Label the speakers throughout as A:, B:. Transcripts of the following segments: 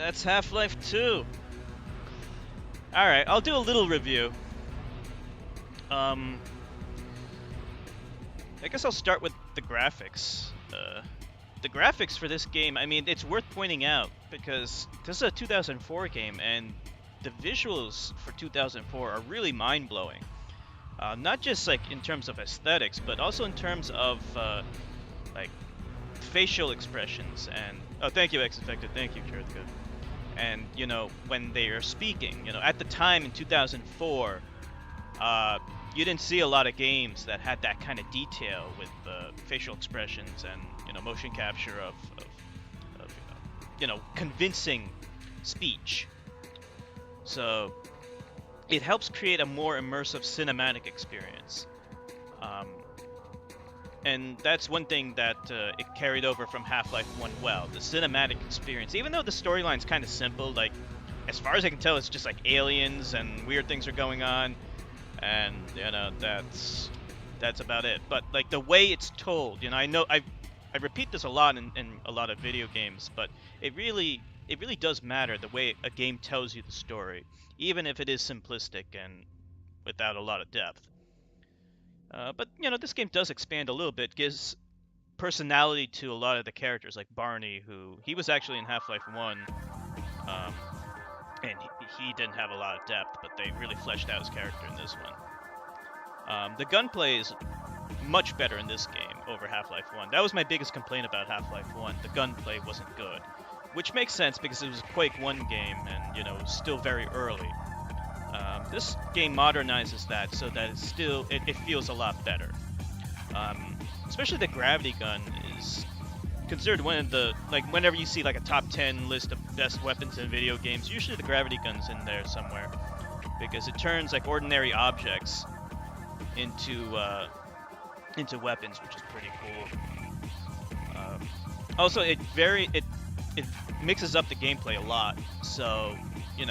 A: that's Half-Life 2. Alright, I'll do a little review. Um, I guess I'll start with the graphics. The graphics for this game, I mean, it's worth pointing out because this is a 2004 game, and the visuals for 2004 are really mind-blowing. Not just like in terms of aesthetics, but also in terms of like facial expressions. And oh, thank you, X Infected. Thank you, Jared. Good. And you know, when they are speaking, you know, at the time in 2004, you didn't see a lot of games that had that kind of detail with facial expressions and motion capture of convincing speech. So it helps create a more immersive cinematic experience. Um, and that's one thing that it carried over from Half-Life 1 well, the cinematic experience. Even though the storyline's kind of simple, like, as far as I can tell, it's just like aliens and weird things are going on, and, that's about it. But, like, the way it's told, I know I repeat this a lot in a lot of video games, but it really does matter the way a game tells you the story, even if it is simplistic and without a lot of depth. But this game does expand a little bit, gives personality to a lot of the characters, like Barney, who he was actually in Half-Life 1, um, and he didn't have a lot of depth, but they really fleshed out his character in this one. The gunplay is much better in this game over Half-Life 1. That was my biggest complaint about Half-Life 1. The gunplay wasn't good, which makes sense because it was a Quake 1 game and, it was still very early. This game modernizes that so that it feels a lot better. Especially the gravity gun is considered one of the, like, whenever you see like a top 10 list of best weapons in video games, usually the gravity gun's in there somewhere, because it turns like ordinary objects into weapons, which is pretty cool. Also, it mixes up the gameplay a lot, so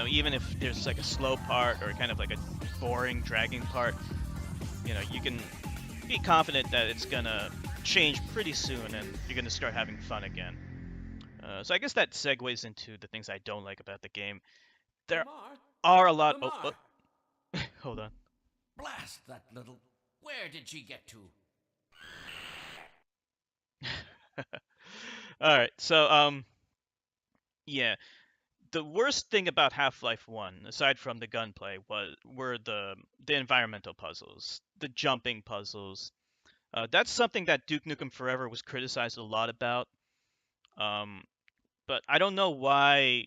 A: even if there's like a slow part or kind of like a boring, dragging part, you can be confident that it's gonna change pretty soon and you're gonna start having fun again. So I guess that segues into the things I don't like about the game. There
B: Lamar?
A: are a lot.
B: Lamar!
A: Hold on.
B: Blast that little. Where did she get to?
A: All right. So yeah. The worst thing about Half-Life 1, aside from the gunplay, were the environmental puzzles, the jumping puzzles. That's something that Duke Nukem Forever was criticized a lot about. But I don't know why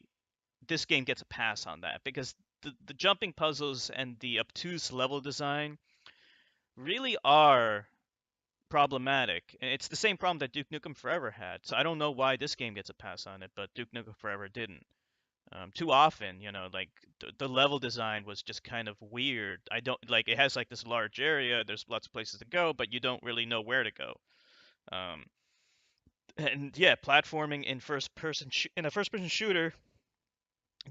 A: this game gets a pass on that, because the jumping puzzles and the obtuse level design really are problematic. And it's the same problem that Duke Nukem Forever had. So I don't know why this game gets a pass on it, but Duke Nukem Forever didn't. Too often, like the level design was just kind of weird. I don't like it has like this large area. There's lots of places to go, but you don't really know where to go. Um, and yeah, platforming in in a first-person shooter,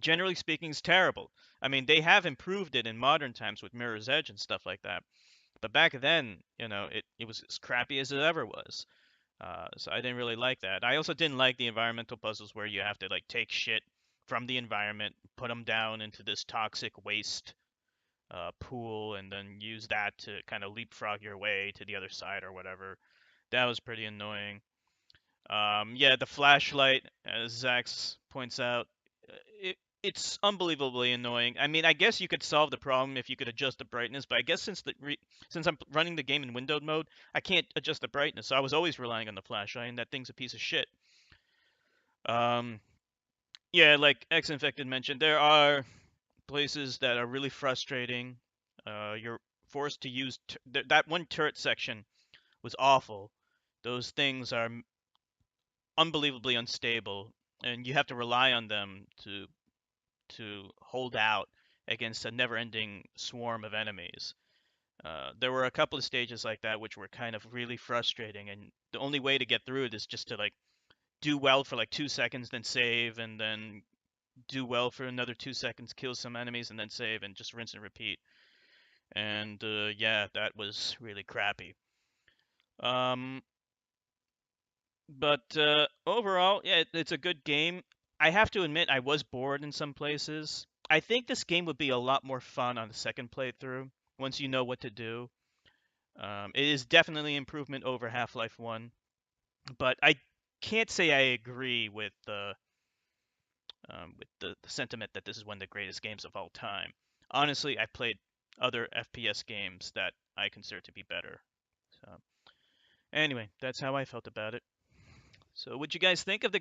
A: generally speaking, is terrible. I mean, they have improved it in modern times with Mirror's Edge and stuff like that. But back then, it was as crappy as it ever was. So I didn't really like that. I also didn't like the environmental puzzles where you have to like take shit from the environment, put them down into this toxic waste pool, and then use that to kind of leapfrog your way to the other side or whatever. That was pretty annoying. Yeah, the flashlight, as Zax points out, it's unbelievably annoying. I mean, I guess you could solve the problem if you could adjust the brightness, but I guess since I'm running the game in windowed mode, I can't adjust the brightness, so I was always relying on the flashlight, and that thing's a piece of shit. Um, yeah, like X Infected mentioned, there are places that are really frustrating. You're forced to use that one turret section was awful. Those things are unbelievably unstable, and you have to rely on them to hold out against a never-ending swarm of enemies. There were a couple of stages like that which were kind of really frustrating, and the only way to get through it is just to like do well for like 2 seconds, then save, and then do well for another 2 seconds, kill some enemies, and then save, and just rinse and repeat. And yeah, that was really crappy. But overall, yeah, it's a good game. I have to admit I was bored in some places. I think this game would be a lot more fun on the second playthrough once you know what to do. It is definitely improvement over Half-Life 1, but I can't say I agree with the sentiment that this is one of the greatest games of all time. Honestly, I played other FPS games that I consider to be better. So anyway, that's how I felt about it. So, what you guys think of the